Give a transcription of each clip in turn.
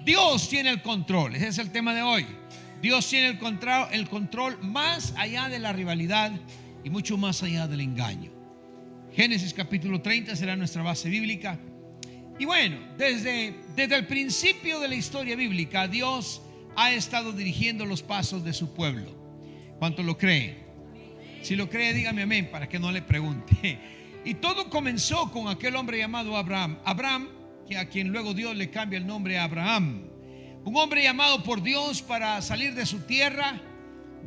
Dios tiene el control. Ese es el tema de hoy. Dios tiene el control más allá de la rivalidad y mucho más allá del engaño. Génesis capítulo 30 será nuestra base bíblica. Y bueno, desde el principio de la historia bíblica, Dios ha estado dirigiendo los pasos de su pueblo. ¿Cuánto lo cree? Si lo cree, dígame amén para que no le pregunte. Y todo comenzó con aquel hombre llamado Abraham. Abraham, a quien luego Dios le cambia el nombre a Abraham. Un hombre llamado por Dios para salir de su tierra,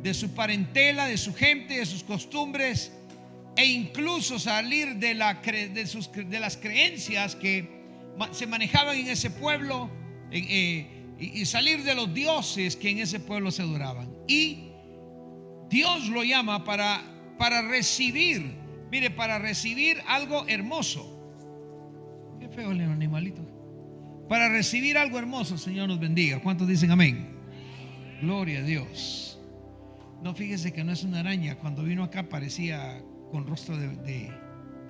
de su parentela, de su gente, de sus costumbres, e incluso salir de las creencias que se manejaban en ese pueblo, y salir de los dioses que en ese pueblo se adoraban. Y Dios lo llama para recibir, mire, para recibir algo hermoso. Qué feo el animalito. Para recibir algo hermoso. Señor nos bendiga. ¿Cuántos dicen amén? Gloria a Dios. No, fíjese que no es una araña. Cuando vino acá parecía con rostro de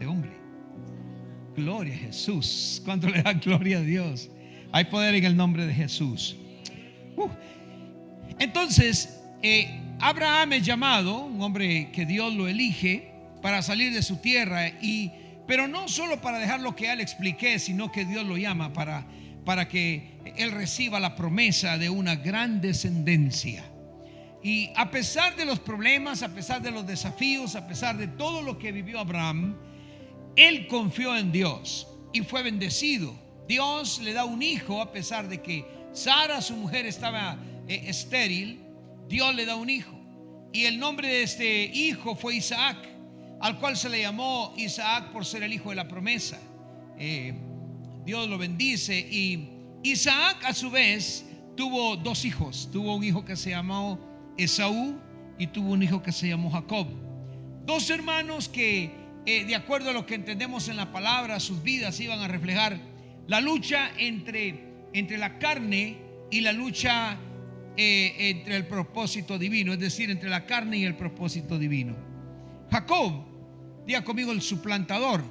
hombre. Gloria a Jesús. ¿Cuánto le da gloria a Dios? Hay poder en el nombre de Jesús. Entonces Abraham es llamado, un hombre que Dios lo elige para salir de su tierra, pero no solo para dejar lo que ya le expliqué, sino que Dios lo llama para que él reciba la promesa de una gran descendencia. Y a pesar de los problemas, a pesar de los desafíos, a pesar de todo lo que vivió Abraham, él confió en Dios y fue bendecido. Dios le da un hijo a pesar de que Sara, su mujer, estaba estéril. Dios le da un hijo y el nombre de este hijo fue Isaac, al cual se le llamó Isaac por ser el hijo de la promesa. Dios lo bendice. Y Isaac a su vez tuvo dos hijos. Tuvo un hijo que se llamó Esaú y tuvo un hijo que se llamó Jacob. Dos hermanos que de acuerdo a lo que entendemos en la palabra, sus vidas iban a reflejar la lucha entre la carne y la lucha entre el propósito divino, es decir, entre la carne y el propósito divino. Jacob, diga conmigo, el suplantador.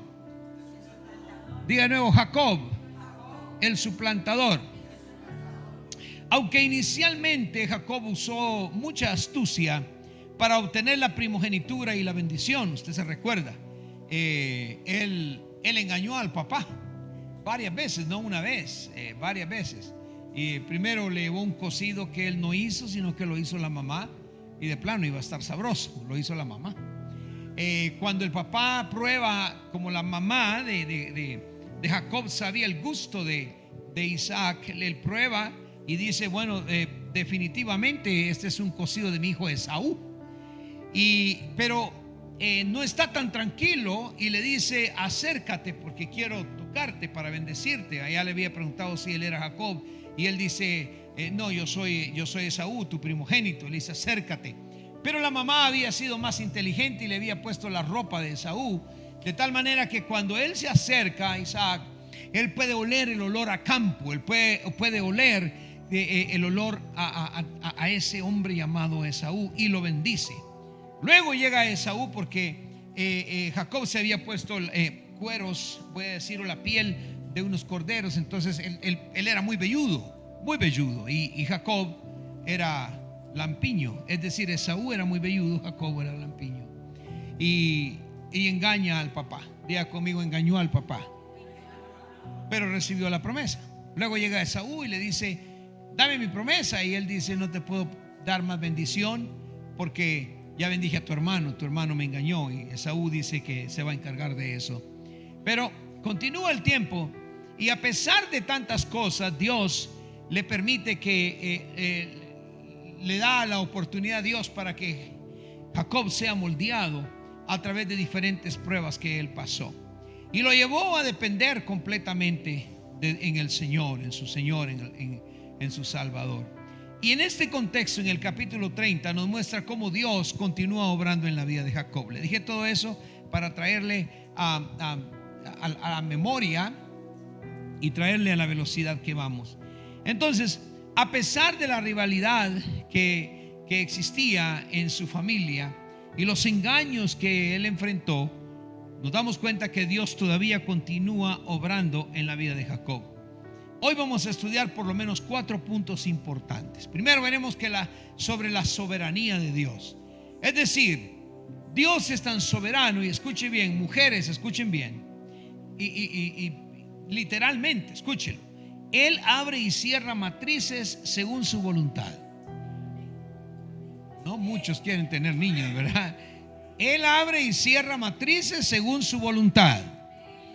Diga de nuevo, Jacob, el suplantador. Aunque inicialmente Jacob usó mucha astucia para obtener la primogenitura y la bendición, usted se recuerda, él engañó al papá varias veces, no una vez, varias veces. Y primero le llevó un cocido que él no hizo, sino que lo hizo la mamá, y de plano iba a estar sabroso, lo hizo la mamá. Cuando el papá prueba, como la mamá de Jacob sabía el gusto de Isaac, él prueba y dice, bueno, definitivamente este es un cocido de mi hijo Esaú. Pero no está tan tranquilo y le dice, acércate porque quiero tocarte para bendecirte. Allá le había preguntado si él era Jacob y él dice, no, yo soy Esaú, tu primogénito. Le dice, acércate. Pero la mamá había sido más inteligente y le había puesto la ropa de Esaú, de tal manera que cuando él se acerca a Isaac, él puede oler el olor a campo, él puede oler el olor a ese hombre llamado Esaú, y lo bendice. Luego llega Esaú porque Jacob se había puesto cueros, voy a decir, o la piel de unos corderos. Entonces él era muy velludo, y Jacob era lampiño. Es decir, Esaú era muy velludo, Jacob era lampiño. Y engaña al papá. Diga conmigo, engañó al papá, pero recibió la promesa. Luego llega Esaú y le dice, dame mi promesa. Y él dice, no te puedo dar más bendición porque ya bendije a tu hermano me engañó. Y Esaú dice que se va a encargar de eso. Pero continúa el tiempo, y a pesar de tantas cosas, Dios le permite que le da la oportunidad a Dios para que Jacob sea moldeado a través de diferentes pruebas que él pasó, y lo llevó a depender completamente en el Señor, en su Señor, en su Salvador. Y en este contexto, en el capítulo 30, nos muestra cómo Dios continúa obrando en la vida de Jacob. Le dije todo eso para traerle a la memoria y traerle a la velocidad que vamos. Entonces, a pesar de la rivalidad que existía en su familia y los engaños que él enfrentó, nos damos cuenta que Dios todavía continúa obrando en la vida de Jacob. Hoy vamos a estudiar por lo menos 4 puntos importantes. Primero veremos sobre la soberanía de Dios. Es decir, Dios es tan soberano, y escuche bien, mujeres, escuchen bien, y literalmente, escúchelo. Él abre y cierra matrices según su voluntad. No muchos quieren tener niños, ¿verdad? Él abre y cierra matrices según su voluntad,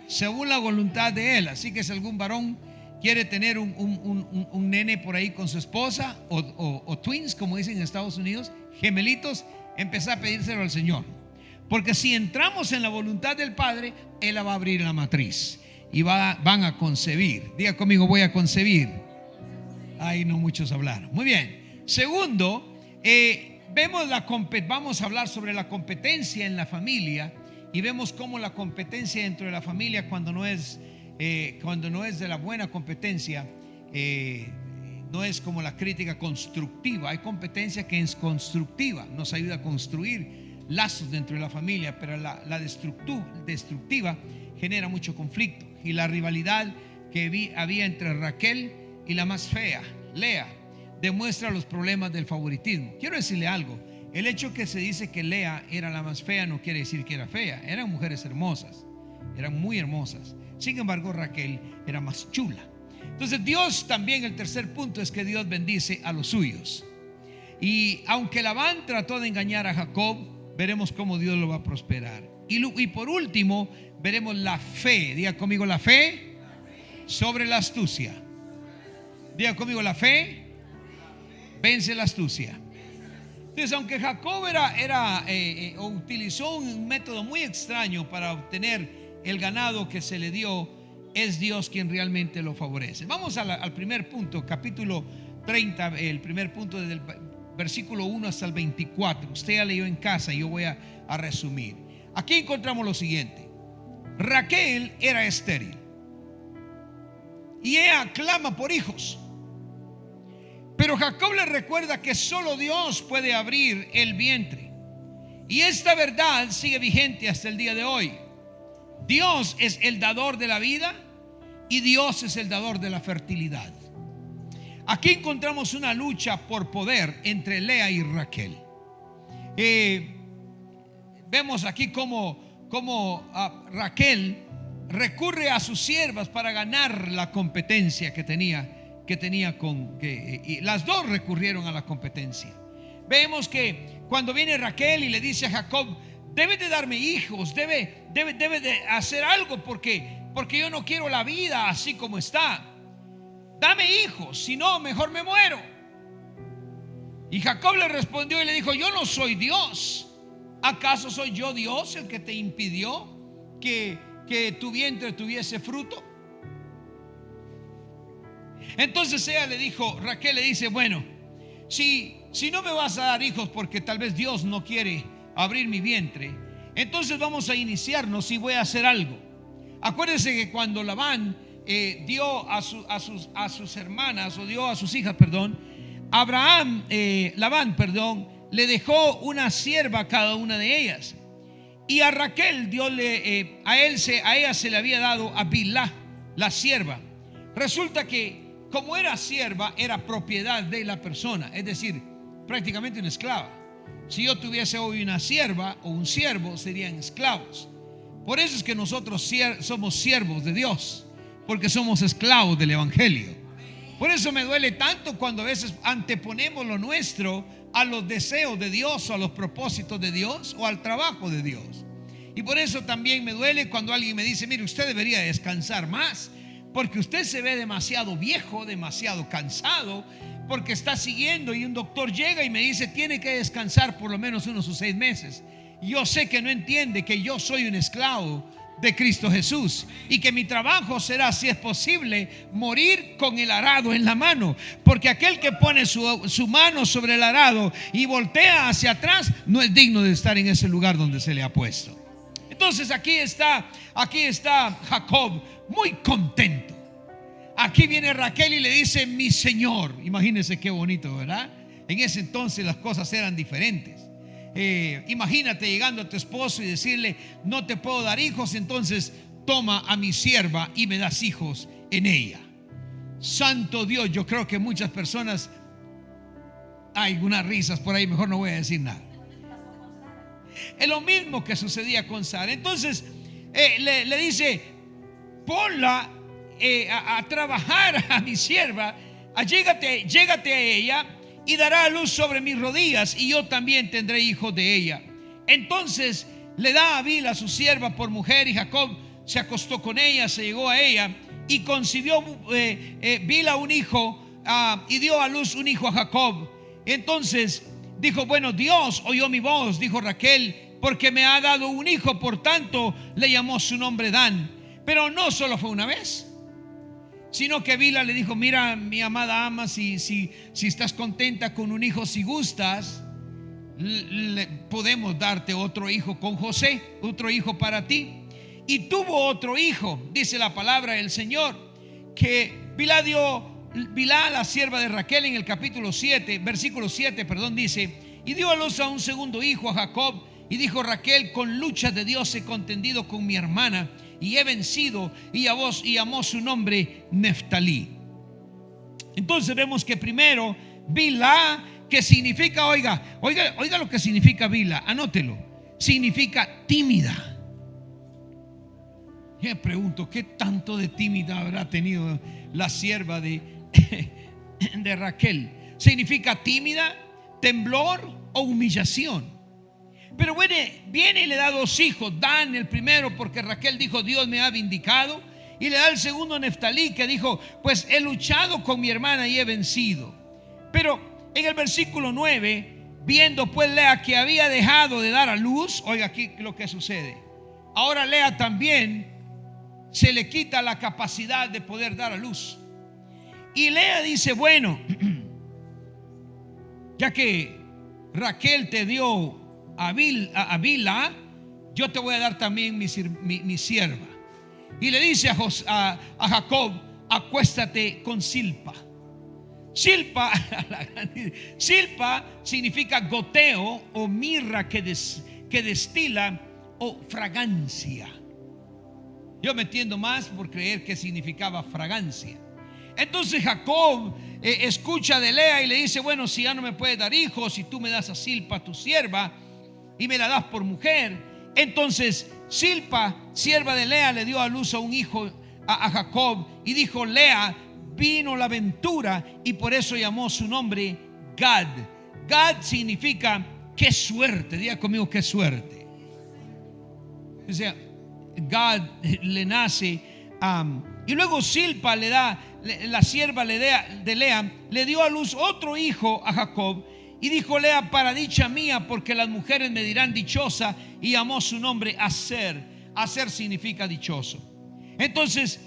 según la voluntad de Él. Así que si algún varón quiere tener un nene por ahí con su esposa, o twins, como dicen en Estados Unidos, gemelitos, empezá a pedírselo al Señor. Porque si entramos en la voluntad del Padre, Él la va a abrir en la matriz y van a concebir. Diga conmigo, voy a concebir. Ahí no muchos hablaron. Muy bien. Segundo, vamos a hablar sobre la competencia en la familia, y vemos cómo la competencia dentro de la familia, cuando no es de la buena competencia, no es como la crítica constructiva. Hay competencia que es constructiva, nos ayuda a construir lazos dentro de la familia, pero la destructiva genera mucho conflicto. Y la rivalidad que había entre Raquel y la más fea, Lea, demuestra los problemas del favoritismo. Quiero decirle algo: el hecho que se dice que Lea era la más fea no quiere decir que era fea. Eran mujeres hermosas, eran muy hermosas. Sin embargo, Raquel era más chula. Entonces Dios también, el tercer punto es que Dios bendice a los suyos. Y aunque Labán trató de engañar a Jacob, veremos cómo Dios lo va a prosperar. Y por último, veremos la fe. Diga conmigo, la fe sobre la astucia. Diga conmigo, la fe vence la astucia. Entonces, aunque Jacob utilizó un método muy extraño para obtener el ganado que se le dio, es Dios quien realmente lo favorece. Vamos al primer punto, capítulo 30, el primer punto desde el versículo 1 hasta el 24. Usted ya leyó en casa y yo voy a resumir. Aquí encontramos lo siguiente: Raquel era estéril y ella clama por hijos. Pero Jacob le recuerda que solo Dios puede abrir el vientre. Y esta verdad sigue vigente hasta el día de hoy. Dios es el dador de la vida y Dios es el dador de la fertilidad. Aquí encontramos una lucha por poder entre Lea y Raquel. Vemos aquí cómo Raquel recurre a sus siervas para ganar la competencia que tenía y las dos recurrieron a la competencia. Vemos que cuando viene Raquel y le dice a Jacob: debe de darme hijos, debe de hacer algo, porque yo no quiero la vida así como está. Dame hijos, si no, mejor me muero. Y Jacob le respondió y le dijo: yo no soy Dios. ¿Acaso soy yo Dios el que te impidió que tu vientre tuviese fruto? Entonces ella le dijo, Raquel le dice: bueno, si no me vas a dar hijos porque tal vez Dios no quiere abrir mi vientre, entonces vamos a iniciarnos y voy a hacer algo. Acuérdense que cuando Labán dio a sus hermanas, o dio a sus hijas, Labán le dejó una sierva a cada una de ellas. Y a Raquel a ella se le había dado a Bilhá, la sierva. Resulta que como era sierva, era propiedad de la persona, es decir, prácticamente una esclava. Si yo tuviese hoy una sierva o un siervo, serían esclavos. Por eso es que nosotros somos siervos de Dios, porque somos esclavos del evangelio. Por eso me duele tanto cuando a veces anteponemos lo nuestro a los deseos de Dios, o a los propósitos de Dios, o al trabajo de Dios. Y por eso también me duele cuando alguien me dice: mire, usted debería descansar más, porque usted se ve demasiado viejo, demasiado cansado, porque está siguiendo, y un doctor llega y me dice: tiene que descansar por lo menos unos 6 meses. Y yo sé que no entiende que yo soy un esclavo de Cristo Jesús, y que mi trabajo será, si es posible, morir con el arado en la mano, porque aquel que pone su mano sobre el arado y voltea hacia atrás no es digno de estar en ese lugar donde se le ha puesto. Entonces aquí está Jacob muy contento. Aquí viene Raquel y le dice: mi señor. Imagínense qué bonito, ¿verdad? En ese entonces las cosas eran diferentes. Imagínate llegando a tu esposo y decirle: no te puedo dar hijos, entonces toma a mi sierva y me das hijos en ella. Santo Dios, yo creo que muchas personas, hay unas risas por ahí, mejor no voy a decir nada. Es lo mismo que sucedía con Sara. Entonces le dice: ponla a trabajar a mi sierva, llégate a ella y dará a luz sobre mis rodillas, y yo también tendré hijos de ella. Entonces le da a Bilha su sierva por mujer, y Jacob se acostó con ella, se llegó a ella, y concibió Bilha un hijo, y dio a luz un hijo a Jacob. Entonces dijo: bueno, Dios oyó mi voz, dijo Raquel, porque me ha dado un hijo. Por tanto le llamó su nombre Dan. Pero no solo fue una vez, sino que Bilha le dijo: mira, mi amada ama, si estás contenta con un hijo, si gustas, podemos darte otro hijo con José, otro hijo para ti. Y tuvo otro hijo. Dice la palabra del Señor que Bilha la sierva de Raquel, en el capítulo 7, versículo 7, dice: y dio a luz a un segundo hijo, a Jacob. Y dijo Raquel: con luchas de Dios he contendido con mi hermana y he vencido, y llamó su nombre Neftalí. Entonces vemos que primero Bilha, que significa, oiga lo que significa Bilha, anótelo, significa tímida. Yo me pregunto, ¿qué tanto de tímida habrá tenido la sierva de Raquel? Significa tímida, temblor o humillación. Pero bueno, viene y le da dos hijos: Dan el primero, porque Raquel dijo: Dios me ha vindicado. Y le da el segundo, Neftalí, que dijo: pues he luchado con mi hermana y he vencido. Pero en el versículo 9, viendo pues Lea que había dejado de dar a luz, oiga aquí lo que sucede. Ahora Lea también se le quita la capacidad de poder dar a luz. Y Lea dice: bueno, ya que Raquel te dio a Bilha, yo te voy a dar también mi sierva. Y le dice a Jacob: acuéstate con Silpa. Silpa significa goteo o mirra que destila o fragancia. Yo me entiendo más por creer que significaba fragancia. Entonces Jacob escucha de Lea y le dice: bueno, si ya no me puedes dar hijos, si tú me das a Silpa tu sierva y me la das por mujer. Entonces Silpa, sierva de Lea, le dio a luz a un hijo a Jacob, y dijo: Lea, vino la ventura, y por eso llamó su nombre Gad. Gad significa qué suerte. Diga conmigo: qué suerte. O sea, Gad le nace y luego Silpa le da, la sierva de Lea, le dio a luz otro hijo a Jacob. Y dijo Lea: para dicha mía, porque las mujeres me dirán dichosa. Y llamó su nombre Aser. Aser significa dichoso. Entonces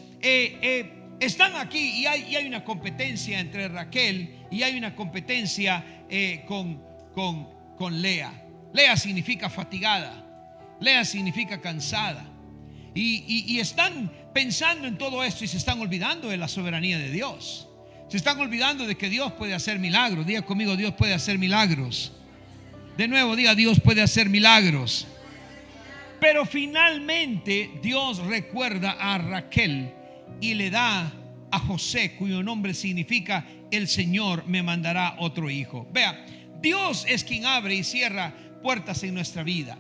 están aquí, y hay una competencia entre Raquel, y hay una competencia con Lea. Lea significa fatigada, Lea significa cansada. Y están pensando en todo esto y se están olvidando de la soberanía de Dios. Se están olvidando de que Dios puede hacer milagros. Diga conmigo: Dios puede hacer milagros. De nuevo, diga: Dios puede hacer milagros. Pero finalmente Dios recuerda a Raquel y le da a José, cuyo nombre significa el Señor me mandará otro hijo. Vea, Dios es quien abre y cierra puertas en nuestra vida.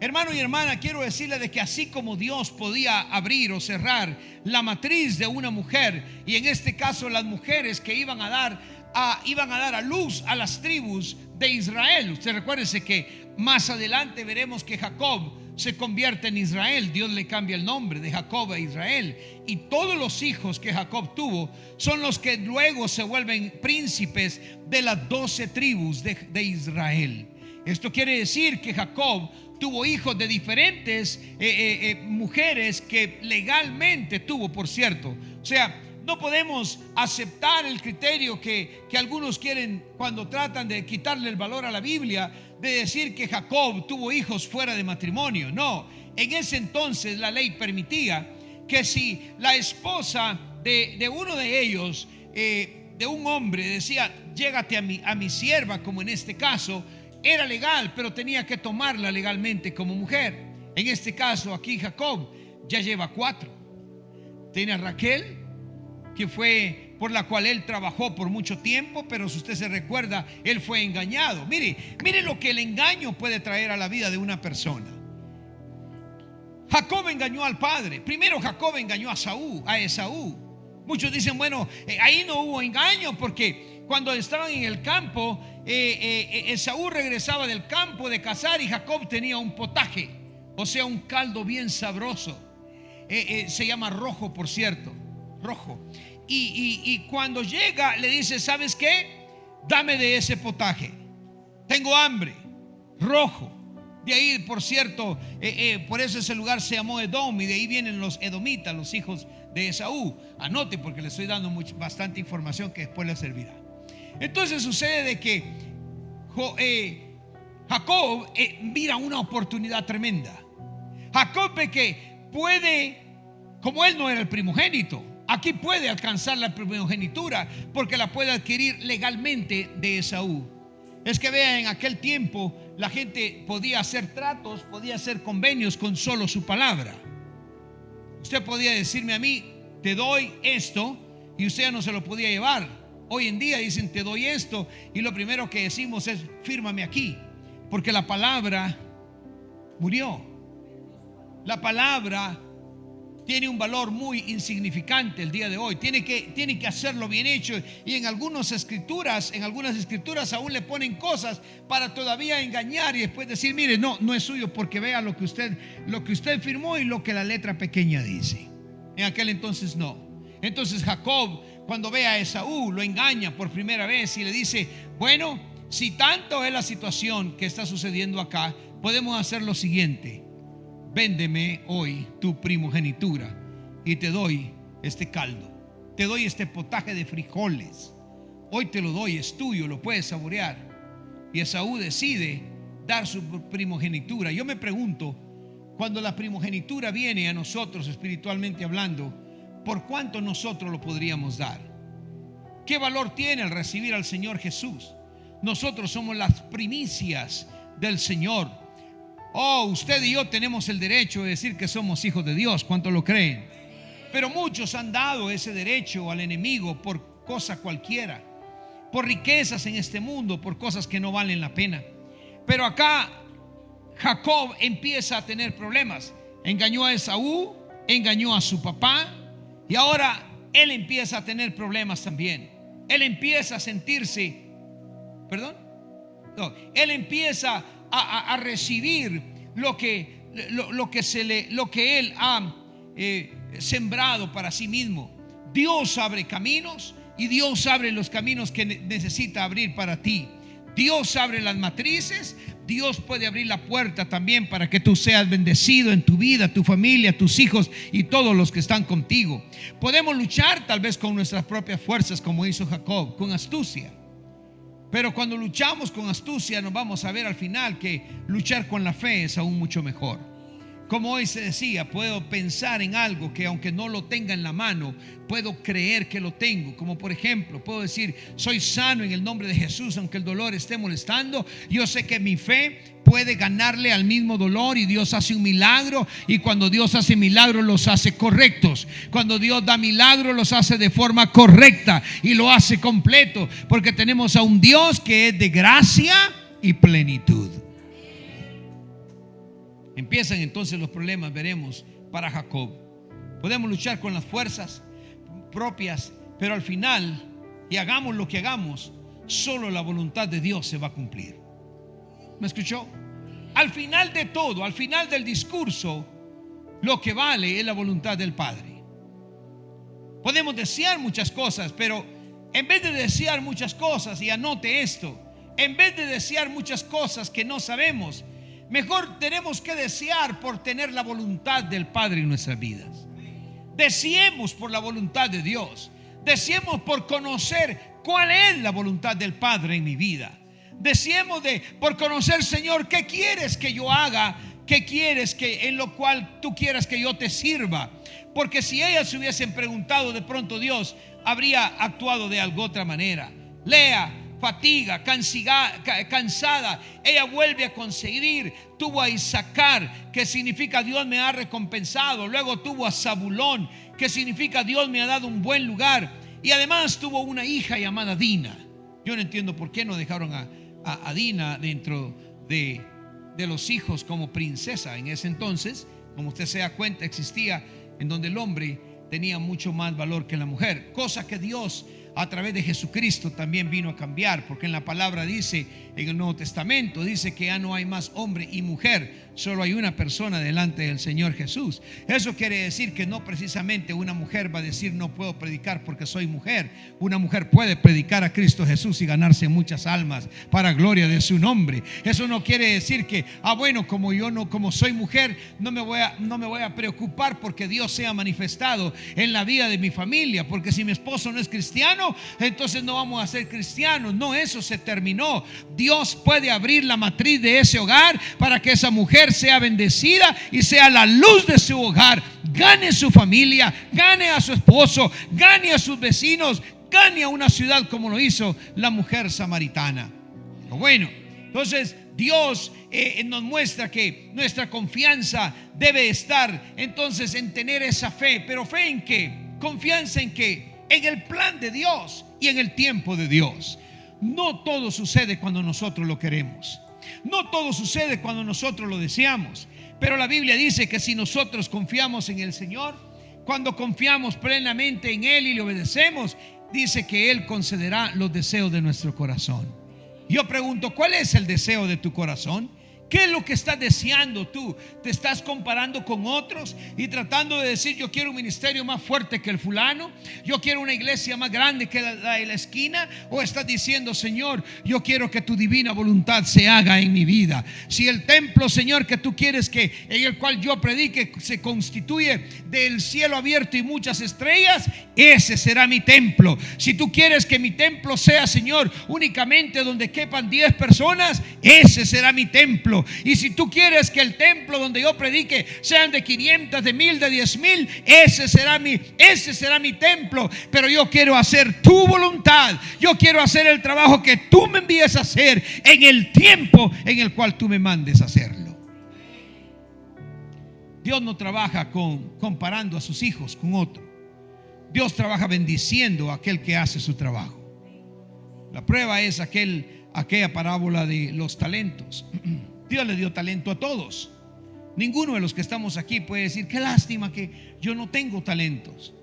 Hermano y hermana, quiero decirle de que así como Dios podía abrir o cerrar la matriz de una mujer, y en este caso las mujeres que iban a dar a luz a las tribus de Israel. Usted recuérdese que más adelante veremos que Jacob se convierte en Israel. Dios le cambia el nombre de Jacob a Israel, y todos los hijos que Jacob tuvo son los que luego se vuelven príncipes de las 12 tribus de Israel. Esto quiere decir que Jacob tuvo hijos de diferentes mujeres que legalmente tuvo, por cierto. O sea, no podemos aceptar el criterio que algunos quieren cuando tratan de quitarle el valor a la Biblia, de decir que Jacob tuvo hijos fuera de matrimonio. No, en ese entonces la ley permitía que si la esposa de uno de ellos, de un hombre, decía: llégate a mi sierva, como en este caso, era legal, pero tenía que tomarla legalmente como mujer. En este caso aquí Jacob ya lleva 4. Tiene a Raquel, que fue por la cual él trabajó por mucho tiempo, pero si usted se recuerda, él fue engañado. Mire lo que el engaño puede traer a la vida de una persona. Jacob engañó al padre. Primero Jacob engañó a Esaú. Muchos dicen, bueno, ahí no hubo engaño, porque cuando estaban en el campo, Esaú regresaba del campo de cazar y Jacob tenía un potaje, o sea, un caldo bien sabroso. Se llama rojo, por cierto, rojo. Y cuando llega le dice, ¿sabes qué? Dame de ese potaje, tengo hambre, rojo. De ahí, por cierto, por eso ese lugar se llamó Edom, y de ahí vienen los edomitas, los hijos de Esaú. Anote, porque le estoy dando bastante información que después le servirá. Entonces sucede de que Jacob mira una oportunidad tremenda. Jacob ve que puede, como él no era el primogénito, aquí puede alcanzar la primogenitura, porque la puede adquirir legalmente de Esaú. Es que vean, en aquel tiempo la gente podía hacer tratos, podía hacer convenios con solo su palabra. Usted podía decirme a mí, te doy esto, y usted ya no se lo podía llevar. Hoy en día dicen, te doy esto, y lo primero que decimos es, fírmame aquí, porque la palabra murió. La palabra tiene un valor muy insignificante el día de hoy. Tiene que hacerlo bien hecho. Y en algunas escrituras aún le ponen cosas para todavía engañar y después decir, mire, no es suyo, porque vea lo que usted firmó y lo que la letra pequeña dice. En aquel entonces no. Entonces Jacob, cuando ve a Esaú, lo engaña por primera vez y le dice, bueno, si tanto es la situación que está sucediendo acá, podemos hacer lo siguiente: véndeme hoy tu primogenitura y te doy este caldo, te doy este potaje de frijoles. Hoy te lo doy, es tuyo, lo puedes saborear. Y Esaú decide dar su primogenitura. Yo me pregunto, cuando la primogenitura viene a nosotros espiritualmente hablando, ¿por cuánto nosotros lo podríamos dar? ¿Qué valor tiene al recibir al Señor Jesús? Nosotros somos las primicias del Señor. Usted y yo tenemos el derecho de decir que somos hijos de Dios. ¿Cuánto lo creen? Pero muchos han dado ese derecho al enemigo por cosa cualquiera, por riquezas en este mundo, por cosas que no valen la pena. Pero acá Jacob empieza a tener problemas. Engañó a Esaú, engañó a su papá, y ahora él empieza a tener problemas también. Él empieza a sentirse, él empieza a recibir lo que él ha sembrado para sí mismo. Dios abre caminos, y Dios abre los caminos que necesita abrir para ti. Dios abre las matrices. Dios puede abrir la puerta también para que tú seas bendecido en tu vida, tu familia, tus hijos y todos los que están contigo. Podemos luchar tal vez con nuestras propias fuerzas, como hizo Jacob, con astucia. Pero cuando luchamos con astucia, nos vamos a ver al final que luchar con la fe es aún mucho mejor. Como hoy se decía, puedo pensar en algo que aunque no lo tenga en la mano, puedo creer que lo tengo. Como por ejemplo, puedo decir, soy sano en el nombre de Jesús, aunque el dolor esté molestando. Yo sé que mi fe puede ganarle al mismo dolor, y Dios hace un milagro. Y cuando Dios hace milagros, los hace correctos. Cuando Dios da milagros, los hace de forma correcta y lo hace completo, porque tenemos a un Dios que es de gracia y plenitud. Empiezan entonces los problemas, veremos, para Jacob. Podemos luchar con las fuerzas propias, pero al final, y hagamos lo que hagamos, solo la voluntad de Dios se va a cumplir. ¿Me escuchó? Al final de todo, al final del discurso, lo que vale es la voluntad del Padre. Podemos desear muchas cosas, pero en vez de desear muchas cosas, y anote esto, en vez de desear muchas cosas que no sabemos, mejor tenemos que desear por tener la voluntad del Padre en nuestras vidas. Deseemos por la voluntad de Dios. Deseemos por conocer cuál es la voluntad del Padre en mi vida. Deseemos por conocer, Señor, ¿qué quieres que yo haga? ¿Qué quieres en lo cual tú quieras que yo te sirva? Porque si ellas se hubiesen preguntado, de pronto Dios habría actuado de otra manera. Lea, fatiga, cansada, ella vuelve a conseguir. Tuvo a Isaacar, que significa Dios me ha recompensado. Luego tuvo a Zabulón, que significa Dios me ha dado un buen lugar. Y además tuvo una hija llamada Dina. Yo no entiendo por qué no dejaron a Dina dentro de los hijos como princesa. En ese entonces, como usted se da cuenta, existía en donde el hombre tenía mucho más valor que la mujer, cosa que Dios a través de Jesucristo también vino a cambiar, porque en la palabra dice, en el Nuevo Testamento dice que ya no hay más hombre y mujer, solo hay una persona delante del Señor Jesús. Eso quiere decir que no precisamente una mujer va a decir no puedo predicar porque soy mujer. Una mujer puede predicar a Cristo Jesús y ganarse muchas almas para gloria de su nombre. Eso no quiere decir que bueno, como soy mujer, no me voy a preocupar porque Dios sea manifestado en la vida de mi familia, porque si mi esposo no es cristiano, entonces no vamos a ser cristianos. No, eso se terminó. Dios puede abrir la matriz de ese hogar para que esa mujer sea bendecida y sea la luz de su hogar, gane su familia, gane a su esposo, gane a sus vecinos, gane a una ciudad como lo hizo la mujer samaritana. Pero bueno, entonces Dios nos muestra que nuestra confianza debe estar entonces en tener esa fe. Pero ¿fe en qué? Confianza en qué? En el plan de Dios y en el tiempo de Dios. No todo sucede cuando nosotros lo queremos. No todo sucede cuando nosotros lo deseamos. Pero la Biblia dice que si nosotros confiamos en el Señor, cuando confiamos plenamente en Él y le obedecemos, dice que Él concederá los deseos de nuestro corazón. Yo pregunto, ¿cuál es el deseo de tu corazón? ¿Qué es lo que estás deseando tú? ¿Te estás comparando con otros y tratando de decir yo quiero un ministerio más fuerte que el fulano? ¿Yo quiero una iglesia más grande que la de la esquina? ¿O estás diciendo, Señor, yo quiero que tu divina voluntad se haga en mi vida? Si el templo, Señor, que tú quieres que en el cual yo predique se constituye del cielo abierto y muchas estrellas, ese será mi templo. Si tú quieres que mi templo sea, Señor, únicamente donde quepan 10 personas, ese será mi templo. Y si tú quieres que el templo donde yo predique sean de 500, de 1000, de 10,000, ese será mi templo. Pero yo quiero hacer tu voluntad. Yo quiero hacer el trabajo que tú me envíes a hacer en el tiempo en el cual tú me mandes a hacerlo. Dios no trabaja comparando a sus hijos con otro. Dios trabaja bendiciendo a aquel que hace su trabajo. La prueba es aquella parábola de los talentos. Dios le dio talento a todos. Ninguno de los que estamos aquí puede decir qué lástima que yo no tengo talentos.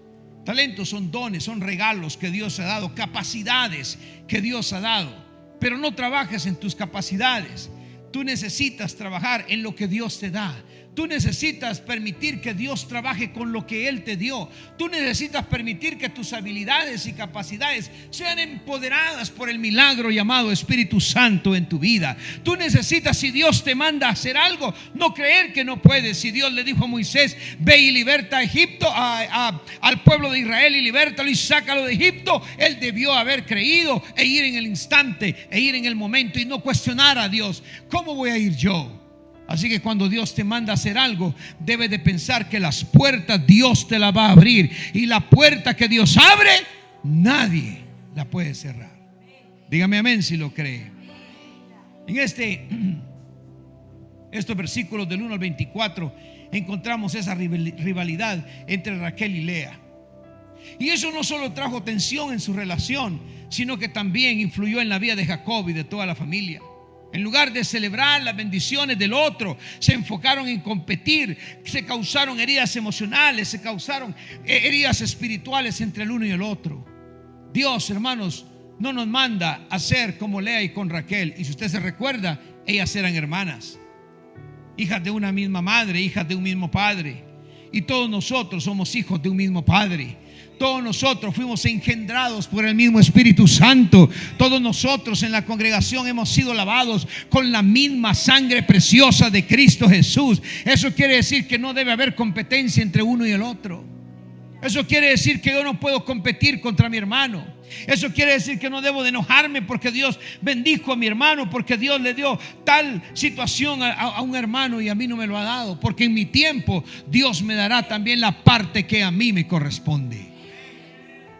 Talentos son dones, son regalos que Dios ha dado, capacidades que Dios ha dado. Pero no trabajes en tus capacidades. Tú necesitas trabajar en lo que Dios te da. Tú necesitas permitir que Dios trabaje con lo que Él te dio. Tú necesitas permitir que tus habilidades y capacidades sean empoderadas por el milagro llamado Espíritu Santo en tu vida. Tú necesitas, si Dios te manda a hacer algo, no creer que no puedes. Si Dios le dijo a Moisés, ve y liberta a Egipto, al pueblo de Israel y libértalo y sácalo de Egipto, él debió haber creído e ir en el instante, e ir en el momento y no cuestionar a Dios. ¿Cómo voy a ir yo? Así que cuando Dios te manda a hacer algo, debes de pensar que las puertas Dios te las va a abrir. Y la puerta que Dios abre, nadie la puede cerrar. Dígame amén si lo cree. En estos versículos del 1 al 24 encontramos esa rivalidad entre Raquel y Lea. Y eso no solo trajo tensión en su relación, sino que también influyó en la vida de Jacob y de toda la familia. En lugar de celebrar las bendiciones del otro, se enfocaron en competir. Se causaron heridas emocionales, se causaron heridas espirituales entre el uno y el otro. Dios, hermanos, no nos manda a ser como Lea y con Raquel. Y si usted se recuerda, ellas eran hermanas, hijas de una misma madre, hijas de un mismo padre. Y todos nosotros somos hijos de un mismo padre. Todos nosotros fuimos engendrados por el mismo Espíritu Santo. Todos nosotros en la congregación hemos sido lavados con la misma sangre preciosa de Cristo Jesús. Eso quiere decir que no debe haber competencia entre uno y el otro. Eso quiere decir que yo no puedo competir contra mi hermano. Eso quiere decir que no debo de enojarme porque Dios bendijo a mi hermano, porque Dios le dio tal situación a un hermano y a mí no me lo ha dado. Porque en mi tiempo Dios me dará también la parte que a mí me corresponde.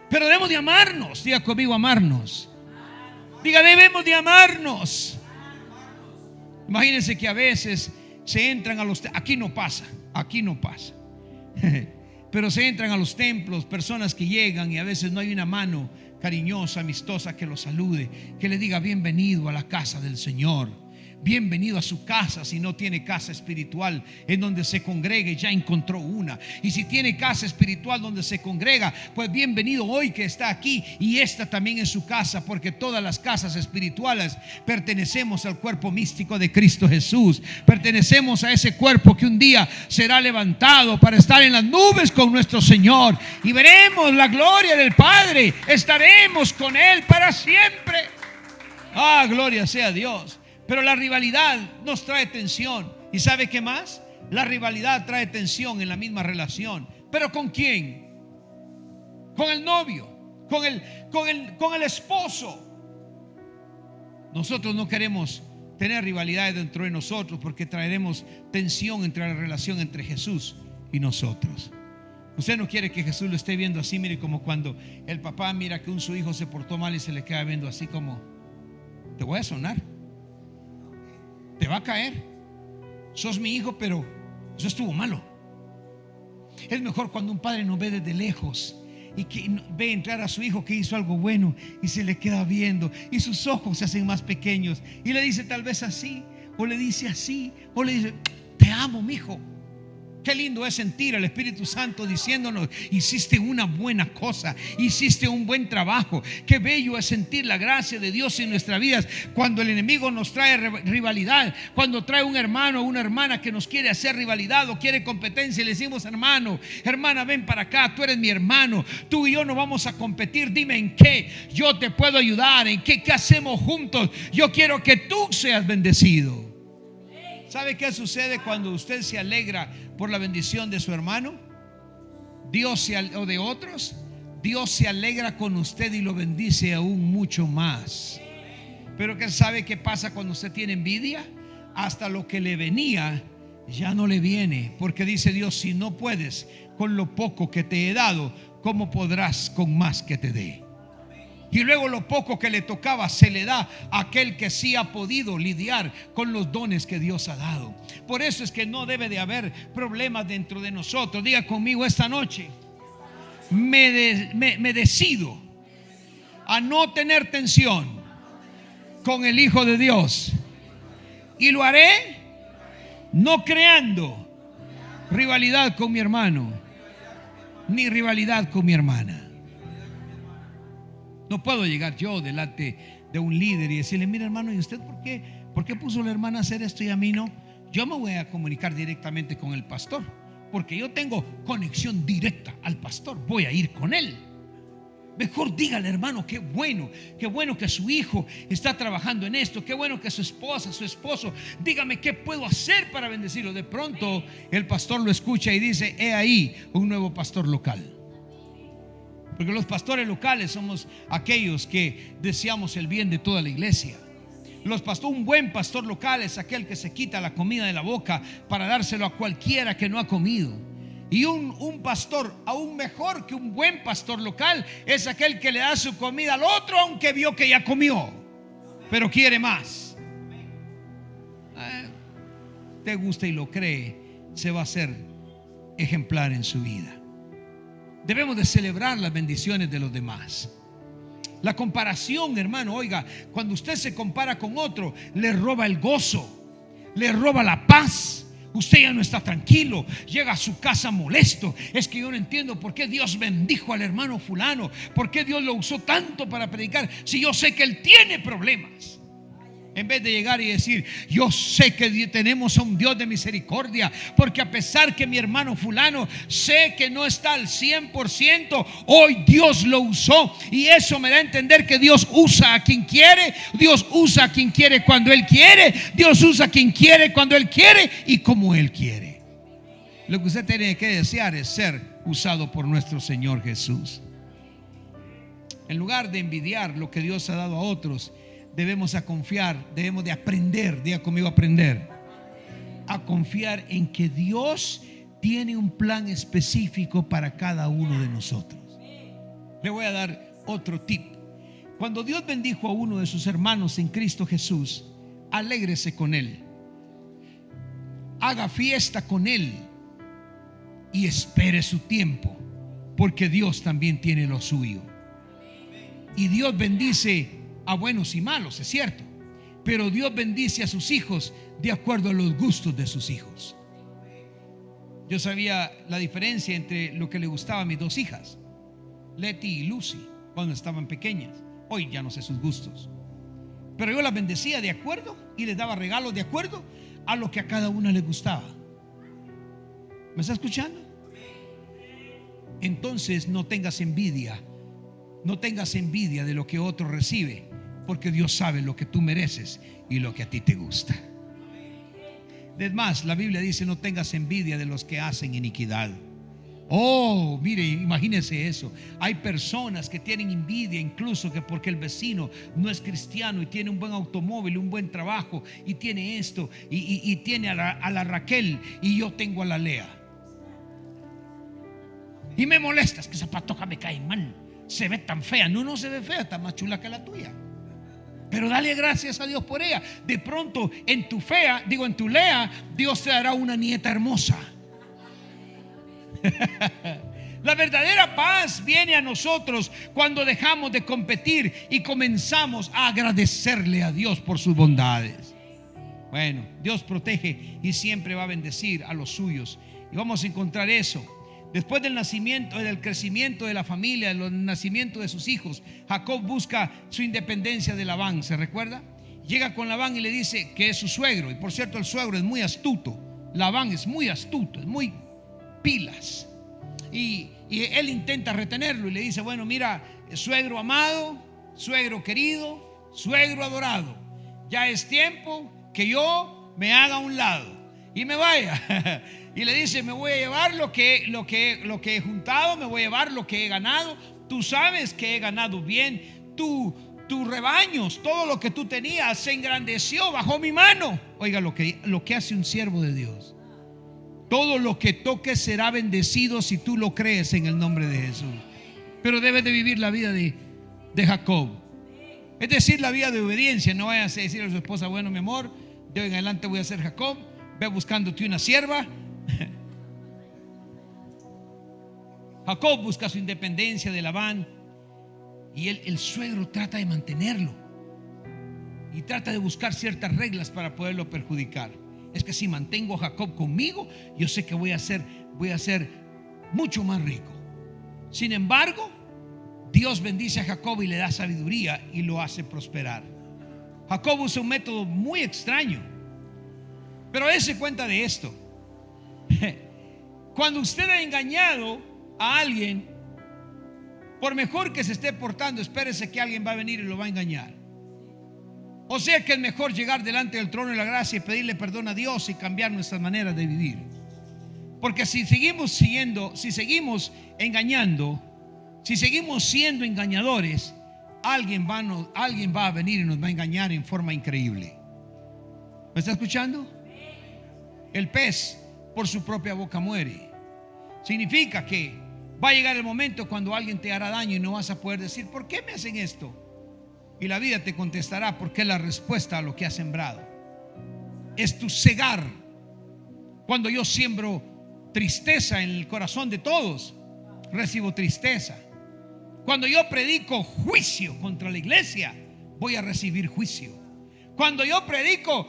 Pero debemos de amarnos. Diga conmigo, amarnos. Diga, debemos de amarnos. Imagínense que a veces se entran a los... Aquí no pasa. Pero se entran a los templos personas que llegan y a veces no hay una mano cariñosa, amistosa que los salude, que le diga bienvenido a la casa del Señor. Bienvenido a su casa. Si no tiene casa espiritual en donde se congregue, ya encontró una. Y si tiene casa espiritual donde se congrega, pues bienvenido hoy que está aquí. Y esta también es su casa, porque todas las casas espirituales pertenecemos al cuerpo místico de Cristo Jesús. Pertenecemos a ese cuerpo que un día será levantado para estar en las nubes con nuestro Señor. Y veremos la gloria del Padre. Estaremos con Él para siempre. Ah, gloria sea a Dios. Pero la rivalidad nos trae tensión. ¿Y sabe qué más? La rivalidad trae tensión en la misma relación. ¿Pero con quién? Con el novio, con el esposo. Nosotros no queremos tener rivalidades dentro de nosotros, porque traeremos tensión entre la relación entre Jesús y nosotros. Usted no quiere que Jesús lo esté viendo así. Mire, como cuando el papá mira que su hijo se portó mal y se le queda viendo así como: te voy a sonar, te va a caer, sos mi hijo, pero eso estuvo malo. Es mejor cuando un padre nos ve desde lejos y que ve entrar a su hijo que hizo algo bueno y se le queda viendo y sus ojos se hacen más pequeños y le dice tal vez así, o le dice así, o le dice: te amo, mi hijo. Qué lindo es sentir al Espíritu Santo diciéndonos: hiciste una buena cosa, hiciste un buen trabajo. Qué bello es sentir la gracia de Dios en nuestras vidas. Cuando el enemigo nos trae rivalidad, cuando trae un hermano o una hermana que nos quiere hacer rivalidad o quiere competencia, y le decimos: hermano, hermana, ven para acá, tú eres mi hermano, tú y yo no vamos a competir, dime en qué yo te puedo ayudar, en qué hacemos juntos. Yo quiero que tú seas bendecido. ¿Sabe qué sucede cuando usted se alegra por la bendición de su hermano? O de otros. Dios se alegra con usted y lo bendice aún mucho más. Pero ¿qué sabe qué pasa cuando usted tiene envidia? Hasta lo que le venía ya no le viene, porque dice Dios: si no puedes con lo poco que te he dado, ¿cómo podrás con más que te dé? Y luego lo poco que le tocaba se le da a aquel que sí ha podido lidiar con los dones que Dios ha dado. Por eso es que no debe de haber problemas dentro de nosotros. Diga conmigo esta noche: me decido a no tener tensión con el Hijo de Dios. Y lo haré no creando rivalidad con mi hermano, ni rivalidad con mi hermana. No puedo llegar yo delante de un líder y decirle: mire, hermano, ¿y usted por qué puso a la hermana a hacer esto y a mí no? Yo me voy a comunicar directamente con el pastor, porque yo tengo conexión directa al pastor. Voy a ir con él. Mejor dígale: hermano, qué bueno que su hijo está trabajando en esto, qué bueno que su esposa, su esposo, dígame qué puedo hacer para bendecirlo. De pronto el pastor lo escucha y dice: he ahí un nuevo pastor local. Porque los pastores locales somos aquellos que deseamos el bien de toda la iglesia. Un buen pastor local es aquel que se quita la comida de la boca para dárselo a cualquiera que no ha comido. Y un pastor aún mejor que un buen pastor local es aquel que le da su comida al otro, aunque vio que ya comió, pero quiere más. Te gusta y lo cree, se va a hacer ejemplar en su vida. Debemos de celebrar las bendiciones de los demás. La comparación, hermano, oiga, cuando usted se compara con otro, le roba el gozo, le roba la paz. Usted ya no está tranquilo, llega a su casa molesto. Es que yo no entiendo por qué Dios bendijo al hermano fulano, por qué Dios lo usó tanto para predicar, si yo sé que él tiene problemas. En vez de llegar y decir: yo sé que tenemos a un Dios de misericordia, porque a pesar que mi hermano fulano sé que no está al 100%, hoy Dios lo usó. Y eso me da a entender que Dios usa a quien quiere. Dios usa a quien quiere cuando Él quiere. Dios usa a quien quiere cuando Él quiere y como Él quiere. Lo que usted tiene que desear es ser usado por nuestro Señor Jesús. En lugar de envidiar lo que Dios ha dado a otros, debemos a confiar, debemos de aprender, diga conmigo aprender, a confiar en que Dios tiene un plan específico para cada uno de nosotros. Le voy a dar otro tip. Cuando Dios bendijo a uno de sus hermanos en Cristo Jesús, alégrese con él, haga fiesta con él, y espere su tiempo, porque Dios también tiene lo suyo. Y Dios bendice a buenos y malos, es cierto, pero Dios bendice a sus hijos de acuerdo a los gustos de sus hijos. Yo sabía la diferencia entre lo que le gustaba a mis dos hijas, Leti y Lucy, cuando estaban pequeñas. Hoy ya no sé sus gustos, pero yo las bendecía de acuerdo y les daba regalos de acuerdo a lo que a cada una le gustaba. ¿Me está escuchando? Entonces no tengas envidia. No tengas envidia de lo que otro recibe, porque Dios sabe lo que tú mereces y lo que a ti te gusta. Es más, la Biblia dice: no tengas envidia de los que hacen iniquidad. Oh, mire, imagínese eso. Hay personas que tienen envidia, incluso que porque el vecino no es cristiano y tiene un buen automóvil, un buen trabajo, y tiene esto, y tiene a la Raquel, y yo tengo a la Lea. Y me molestas que esa patoja me cae mal, se ve tan fea. No se ve fea, está más chula que la tuya. Pero dale gracias a Dios por ella. De pronto en tu Lea, Dios te dará una nieta hermosa. La verdadera paz viene a nosotros cuando dejamos de competir y comenzamos a agradecerle a Dios por sus bondades. Bueno, Dios protege y siempre va a bendecir a los suyos, y vamos a encontrar eso. Después del nacimiento, del crecimiento de la familia, del nacimiento de sus hijos, Jacob busca su independencia de Labán. ¿Se recuerda? Llega con Labán y le dice que es su suegro. Y por cierto, el suegro es muy astuto. Labán es muy astuto, es muy pilas. Y él intenta retenerlo y le dice: bueno, mira, suegro amado, suegro querido, suegro adorado, ya es tiempo que yo me haga a un lado y me vaya. Y le dice: me voy a llevar lo que he juntado, me voy a llevar lo que he ganado. Tú sabes que he ganado bien. Tus rebaños, todo lo que tú tenías se engrandeció bajo mi mano. Oiga lo que hace un siervo de Dios. Todo lo que toques será bendecido si tú lo crees en el nombre de Jesús. Pero debes de vivir la vida de Jacob, es decir, la vida de obediencia. No vayas a decirle a su esposa: bueno, mi amor, de hoy en adelante voy a ser Jacob, ve buscándote una sierva. Jacob busca su independencia de Labán, y el suegro trata de mantenerlo y trata de buscar ciertas reglas para poderlo perjudicar. Es que si mantengo a Jacob conmigo, yo sé que voy a ser mucho más rico. Sin embargo, Dios bendice a Jacob y le da sabiduría y lo hace prosperar. Jacob usa un método muy extraño, pero dése cuenta de esto. Cuando usted ha engañado a alguien, por mejor que se esté portando, espérese que alguien va a venir y lo va a engañar. O sea que es mejor llegar delante del trono de la gracia y pedirle perdón a Dios y cambiar nuestras maneras de vivir. Porque si seguimos engañando, si seguimos siendo engañadores, alguien va a venir y nos va a engañar en forma increíble. ¿Me está escuchando? El pez por su propia boca muere. Significa que va a llegar el momento cuando alguien te hará daño y no vas a poder decir: ¿por qué me hacen esto? Y la vida te contestará, porque es la respuesta a lo que has sembrado. Es tu cegar. Cuando yo siembro tristeza en el corazón de todos, recibo tristeza. Cuando yo predico juicio contra la iglesia, voy a recibir juicio. Cuando yo predico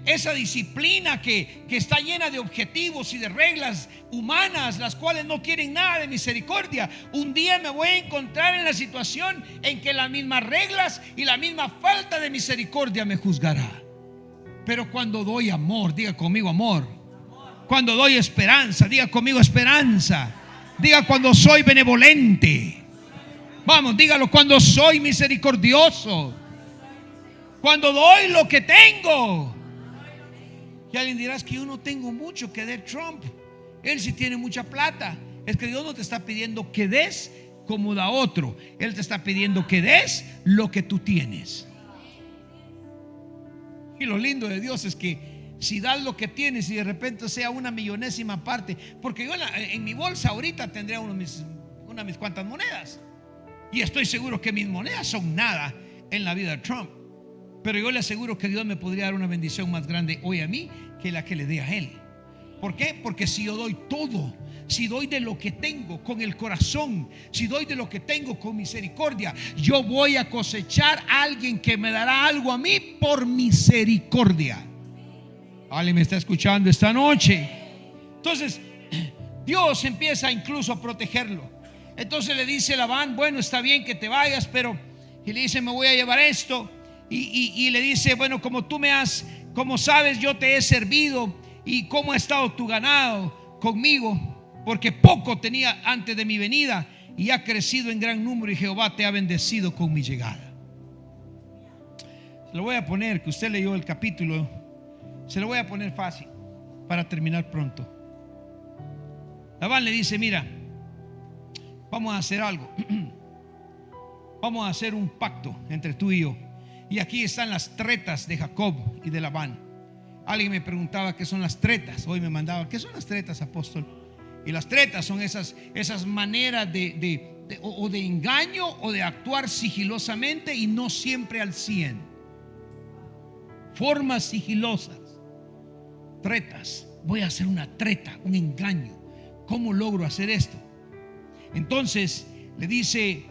esa disciplina que está llena de objetivos y de reglas humanas, las cuales no quieren nada de misericordia, un día me voy a encontrar en la situación en que las mismas reglas y la misma falta de misericordia me juzgará. Pero cuando doy amor, diga conmigo amor. Cuando doy esperanza, diga conmigo esperanza. Diga cuando soy benevolente. Vamos, dígalo: cuando soy misericordioso. Cuando doy lo que tengo. Y alguien dirá: es que yo no tengo mucho que dé Trump. Él sí tiene mucha plata. Es que Dios no te está pidiendo que des como da otro. Él te está pidiendo que des lo que tú tienes. Y lo lindo de Dios es que si das lo que tienes y de repente sea una millonésima parte, porque yo en mi bolsa ahorita tendría unas mis cuantas monedas, y estoy seguro que mis monedas son nada en la vida de Trump. Pero yo le aseguro que Dios me podría dar una bendición más grande hoy a mí que la que le dé a él. ¿Por qué? Porque si yo doy todo, si doy de lo que tengo con el corazón, si doy de lo que tengo con misericordia, yo voy a cosechar a alguien que me dará algo a mí por misericordia. ¿Alguien me está escuchando esta noche? Entonces Dios empieza incluso a protegerlo. Entonces le dice Labán: bueno, está bien que te vayas, pero, y le dice: me voy a llevar esto. Y le dice: bueno, como sabes, yo te he servido, y cómo ha estado tu ganado conmigo, porque poco tenía antes de mi venida, y ha crecido en gran número, y Jehová te ha bendecido con mi llegada. Se lo voy a poner, que usted leyó el capítulo, se lo voy a poner fácil para terminar pronto. Labán le dice: mira, vamos a hacer algo. Vamos a hacer un pacto entre tú y yo. Y aquí están las tretas de Jacob y de Labán. Alguien me preguntaba qué son las tretas. Hoy me mandaba: ¿qué son las tretas, apóstol? Y las tretas son esas maneras de engaño o de actuar sigilosamente, y no siempre al 100. Formas sigilosas. Tretas. Voy a hacer una treta, un engaño. ¿Cómo logro hacer esto? Entonces le dice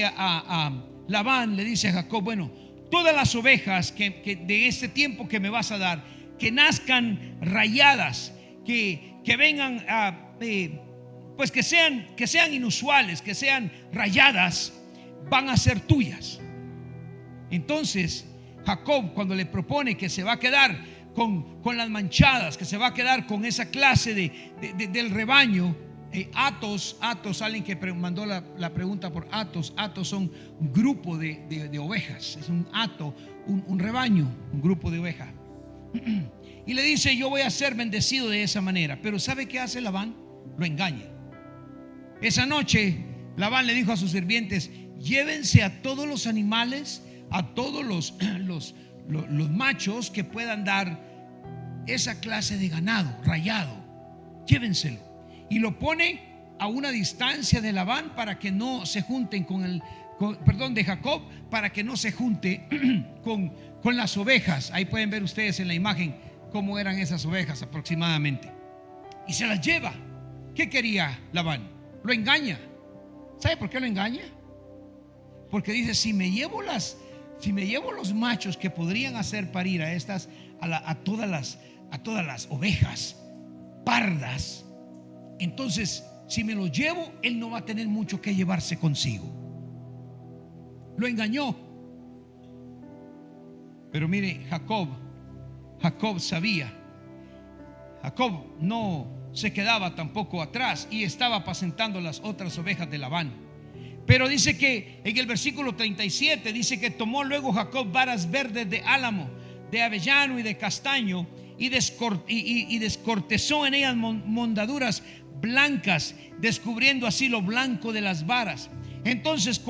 a Labán, le dice a Jacob: bueno, todas las ovejas que de este tiempo que me vas a dar, que nazcan rayadas, que vengan pues que sean inusuales, que sean rayadas, van a ser tuyas. Entonces Jacob, cuando le propone que se va a quedar con las manchadas, que se va a quedar con esa clase del rebaño, Atos, alguien que mandó la pregunta por Atos son un grupo de ovejas, es un hato, un rebaño, un grupo de ovejas. Y le dice: yo voy a ser bendecido de esa manera. Pero ¿sabe qué hace Labán? Lo engaña. Esa noche Labán le dijo a sus sirvientes: llévense a todos los animales, a todos los machos que puedan dar esa clase de ganado rayado, llévenselo. Y lo pone a una distancia de Labán para que no se junten de Jacob, para que no se junte con las ovejas. Ahí pueden ver ustedes en la imagen cómo eran esas ovejas aproximadamente. Y se las lleva. ¿Qué quería Labán? Lo engaña. ¿Sabe por qué lo engaña? Porque dice: si me llevo los machos que podrían hacer parir a todas las ovejas pardas, entonces si me los llevo, él no va a tener mucho que llevarse consigo. Lo engañó. Pero mire, Jacob sabía. Jacob no se quedaba tampoco atrás y estaba apacentando las otras ovejas de Labán. Pero dice que en el versículo 37 dice que tomó luego Jacob varas verdes de álamo, de avellano y de castaño, y descortezó en ellas mondaduras blancas, descubriendo así lo blanco de las varas. Entonces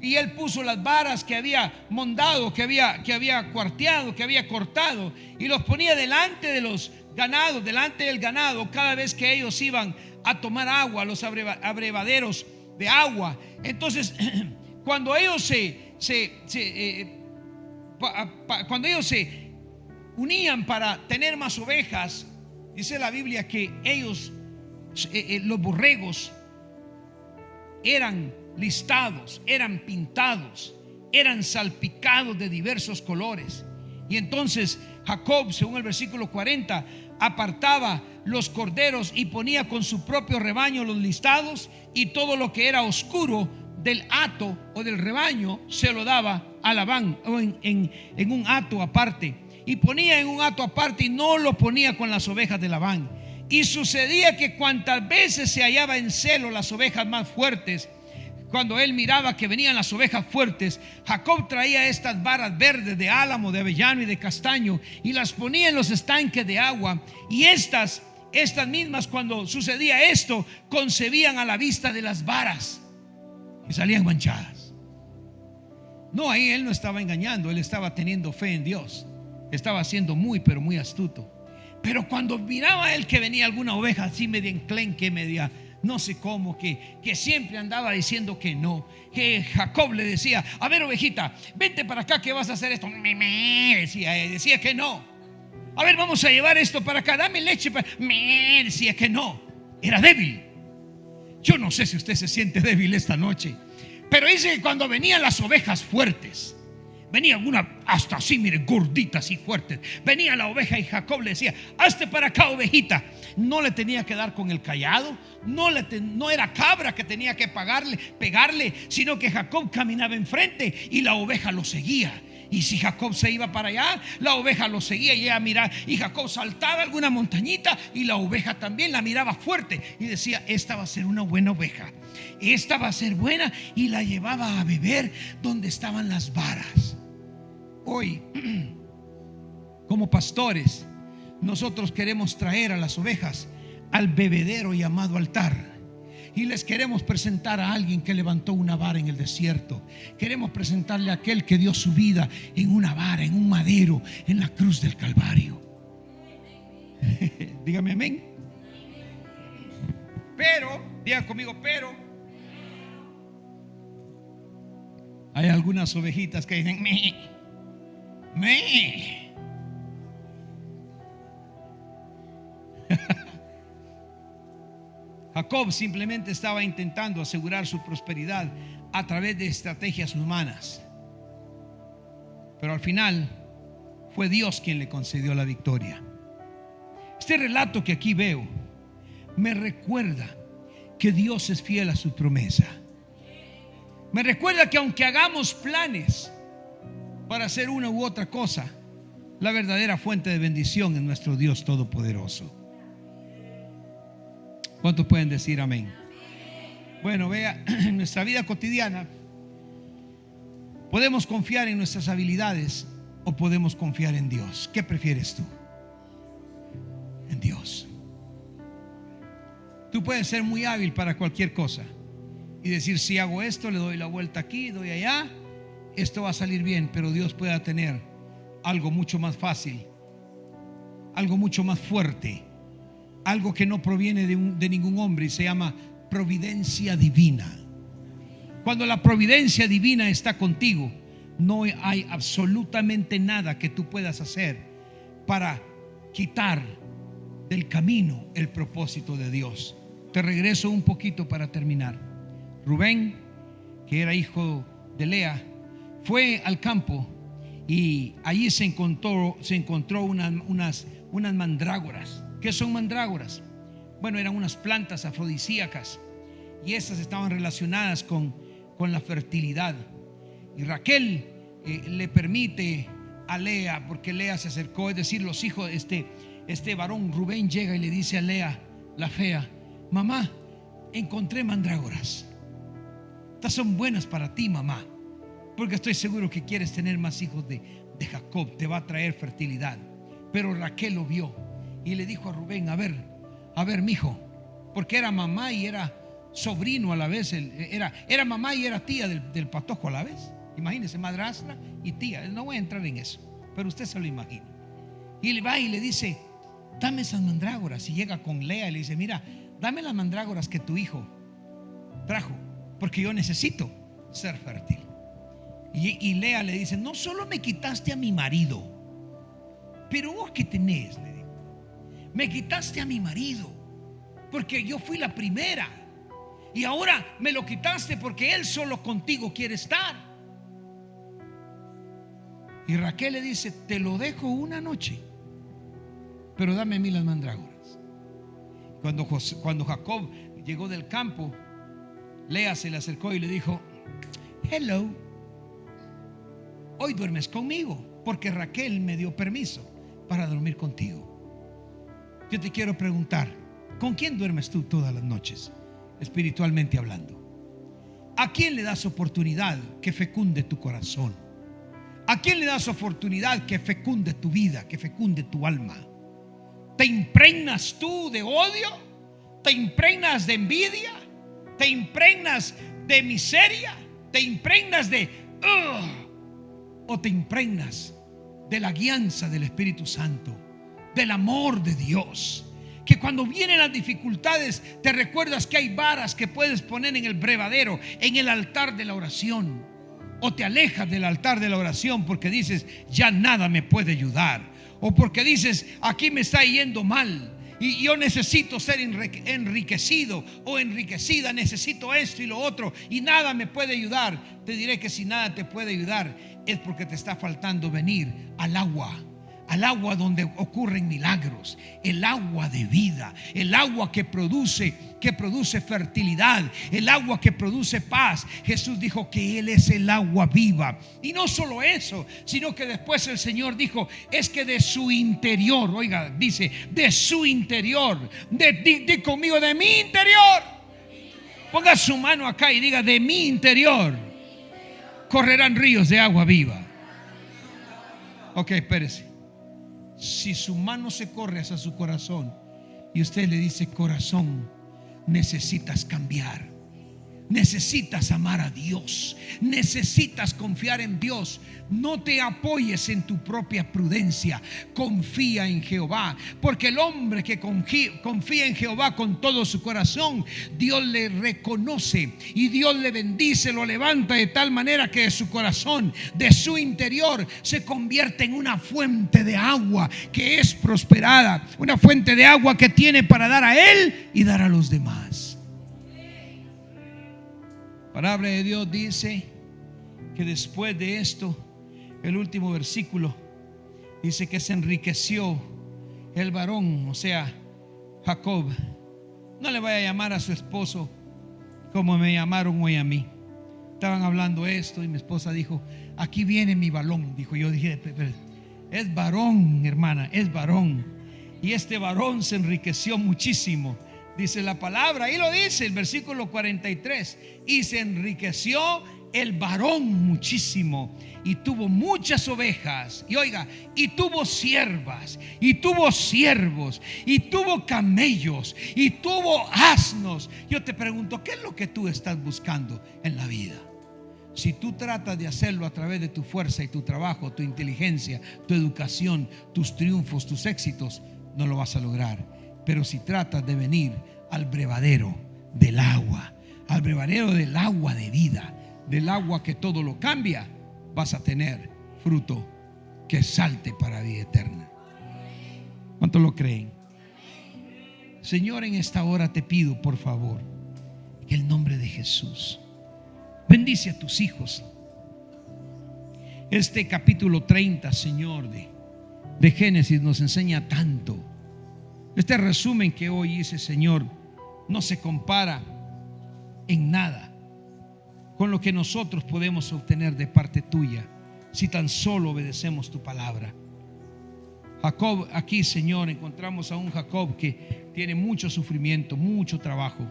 y él puso las varas que había mondado, que había cuarteado, que había cortado, y los ponía delante de los ganados, delante del ganado, cada vez que ellos iban a tomar agua, los abrevaderos de agua. Entonces cuando ellos se unían para tener más ovejas, dice la Biblia que ellos, los borregos, eran listados, eran pintados, eran salpicados de diversos colores. Y entonces Jacob, según el versículo 40, apartaba los corderos y ponía con su propio rebaño los listados, y todo lo que era oscuro del hato o del rebaño se lo daba a Labán, o en un hato aparte, y ponía en un hato aparte, y no lo ponía con las ovejas de Labán. Y sucedía que cuantas veces se hallaba en celo las ovejas más fuertes, cuando él miraba que venían las ovejas fuertes, Jacob traía estas varas verdes de álamo, de avellano y de castaño, y las ponía en los estanques de agua. Y estas mismas, cuando sucedía esto, concebían a la vista de las varas y salían manchadas. No, ahí él no estaba engañando, él estaba teniendo fe en Dios, estaba siendo muy, pero muy astuto. Pero cuando miraba él que venía alguna oveja así media enclenque, media no sé cómo, que siempre andaba diciendo que no, que Jacob le decía: a ver, ovejita, vente para acá, que vas a hacer esto. Decía que no. A ver, vamos a llevar esto para acá, dame leche me decía que no, era débil. Yo no sé si usted se siente débil esta noche, pero dice que cuando venían las ovejas fuertes, venía una hasta así, mire, gordita, así fuerte, venía la oveja y Jacob le decía: hazte para acá, ovejita. No le tenía que dar con el cayado, no era cabra que tenía que pegarle, sino que Jacob caminaba enfrente y la oveja lo seguía. Y si Jacob se iba para allá, la oveja lo seguía y ella miraba. Y Jacob saltaba alguna montañita y la oveja también la miraba fuerte y decía: esta va a ser una buena oveja, esta va a ser buena. Y la llevaba a beber donde estaban las varas. Hoy, como pastores, nosotros queremos traer a las ovejas al bebedero llamado altar. Y les queremos presentar a alguien que levantó una vara en el desierto. Queremos presentarle a aquel que dio su vida en una vara, en un madero, en la cruz del Calvario. Dígame amén. Pero, diga conmigo, pero hay algunas ovejitas que dicen: me. Jacob simplemente estaba intentando asegurar su prosperidad a través de estrategias humanas, pero al final fue Dios quien le concedió la victoria. Este relato que aquí veo me recuerda que Dios es fiel a su promesa. Me recuerda que aunque hagamos planes para hacer una u otra cosa, la verdadera fuente de bendición es nuestro Dios Todopoderoso. ¿Cuántos pueden decir amén? Bueno, vea, en nuestra vida cotidiana podemos confiar en nuestras habilidades o podemos confiar en Dios. ¿Qué prefieres tú? En Dios. Tú puedes ser muy hábil para cualquier cosa y decir: si hago esto, le doy la vuelta aquí, doy allá, esto va a salir bien. Pero Dios puede tener algo mucho más fácil, algo mucho más fuerte, algo que no proviene de ningún hombre, y se llama providencia divina. Cuando la providencia divina está contigo, no hay absolutamente nada que tú puedas hacer para quitar del camino el propósito de Dios. Te regreso un poquito para terminar. Rubén, que era hijo de Lea, fue al campo y allí se encontró unas mandrágoras. ¿Qué son mandrágoras? Bueno, eran unas plantas afrodisíacas y estas estaban relacionadas con la fertilidad. Y Raquel le permite a Lea, porque Lea se acercó, es decir, los hijos, este varón Rubén llega y le dice a Lea, la fea: mamá, encontré mandrágoras. Estas son buenas para ti, mamá, porque estoy seguro que quieres tener más hijos de Jacob, te va a traer fertilidad. Pero Raquel lo vio y le dijo a Rubén: a ver, mijo, porque era mamá y era sobrino a la vez, era mamá y era tía del patojo a la vez. Imagínese, madrastra y tía. No voy a entrar en eso, pero usted se lo imagina. Y le va y le dice: dame esas mandrágoras. Y llega con Lea y le dice: mira, dame las mandrágoras que tu hijo trajo, porque yo necesito ser fértil. Y Lea le dice: no solo me quitaste a mi marido, pero vos qué tenés, le digo, me quitaste a mi marido porque yo fui la primera, y ahora me lo quitaste porque él solo contigo quiere estar. Y Raquel le dice: te lo dejo una noche, pero dame a mí las mandrágoras. Cuando Jacob llegó del campo, Lea se le acercó y le dijo: hello, hoy duermes conmigo porque Raquel me dio permiso para dormir contigo. Yo te quiero preguntar: ¿con quién duermes tú todas las noches, espiritualmente hablando? ¿A quién le das oportunidad que fecunde tu corazón? ¿A quién le das oportunidad que fecunde tu vida, que fecunde tu alma? ¿Te impregnas tú de odio? ¿Te impregnas de envidia? ¿Te impregnas de miseria? ¿Te impregnas de o te impregnas de la guianza del Espíritu Santo, del amor de Dios? Que cuando vienen las dificultades te recuerdas que hay varas que puedes poner en el brevadero, en el altar de la oración. o te alejas del altar de la oración porque dices, ya nada me puede ayudar, o porque dices, aquí me está yendo mal y yo necesito ser enriquecido o enriquecida, necesito esto y lo otro y nada me puede ayudar, te diré que si nada te puede ayudar es porque te está faltando venir al agua donde ocurren milagros, el agua de vida, el agua que produce fertilidad, el agua que produce paz. Jesús dijo que Él es el agua viva. Y no solo eso, sino que después el Señor dijo, es que de su interior, oiga, dice, de su interior, di conmigo, de mi interior. Ponga su mano acá y diga, de mi interior correrán ríos de agua viva. Ok, espérese. Si su mano se corre hacia su corazón y usted le dice, corazón, necesitas cambiar, necesitas amar a Dios, necesitas confiar en Dios, no te apoyes en tu propia prudencia, confía en Jehová, porque el hombre que confía en Jehová con todo su corazón, Dios le reconoce y Dios le bendice, lo levanta de tal manera que de su corazón, de su interior, se convierte en una fuente de agua que es prosperada, una fuente de agua que tiene para dar a él y dar a los demás. Palabra de Dios dice que después de esto, el último versículo dice que se enriqueció el varón, o sea, Jacob. No le vaya a llamar a su esposo como me llamaron hoy a mí. Estaban hablando esto y mi esposa dijo, aquí viene mi balón. Dijo, yo dije, es varón, hermana, es varón. Y este varón se enriqueció muchísimo. Dice la palabra, y lo dice el versículo 43, y se enriqueció el varón muchísimo y tuvo muchas ovejas, y oiga, y tuvo siervas, y tuvo siervos, y tuvo camellos, y tuvo asnos. Yo te pregunto, ¿qué es lo que tú estás buscando en la vida? Si tú tratas de hacerlo a través de tu fuerza y tu trabajo, tu inteligencia, tu educación, tus triunfos, tus éxitos, no lo vas a lograr. Pero si tratas de venir al brevadero del agua, al brevadero del agua de vida, del agua que todo lo cambia, vas a tener fruto que salte para vida eterna. ¿Cuántos lo creen? Señor, en esta hora te pido, por favor, en el nombre de Jesús, bendice a tus hijos. Este capítulo 30, Señor, de Génesis nos enseña tanto. Este resumen que hoy hice, Señor, no se compara en nada con lo que nosotros podemos obtener de parte tuya si tan solo obedecemos tu palabra. Jacob, aquí, Señor, encontramos a un Jacob que tiene mucho sufrimiento, mucho trabajo,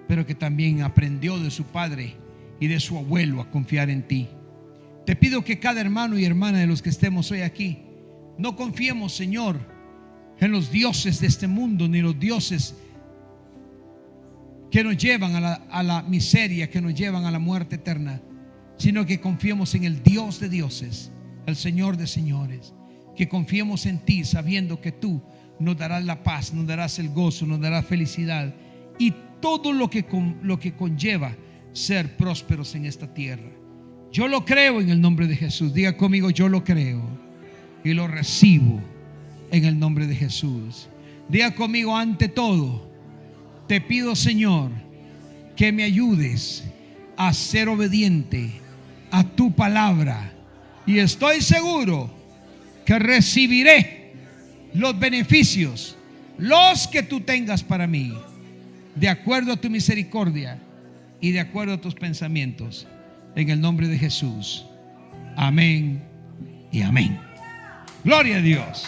pero que también aprendió de su padre y de su abuelo a confiar en ti. Te pido que cada hermano y hermana de los que estemos hoy aquí, no confiemos, Señor, en los dioses de este mundo, ni los dioses que nos llevan a la miseria, que nos llevan a la muerte eterna, sino que confiemos en el Dios de dioses, el Señor de señores, que confiemos en ti, sabiendo que tú nos darás la paz, nos darás el gozo, nos darás felicidad y todo lo que conlleva ser prósperos en esta tierra. Yo lo creo en el nombre de Jesús. Diga conmigo, yo lo creo y lo recibo en el nombre de Jesús. Diga conmigo, ante todo, te pido, Señor, que me ayudes a ser obediente a tu palabra, y estoy seguro que recibiré los beneficios, los que tú tengas para mí, de acuerdo a tu misericordia y de acuerdo a tus pensamientos, en el nombre de Jesús. Amén y amén. Gloria a Dios.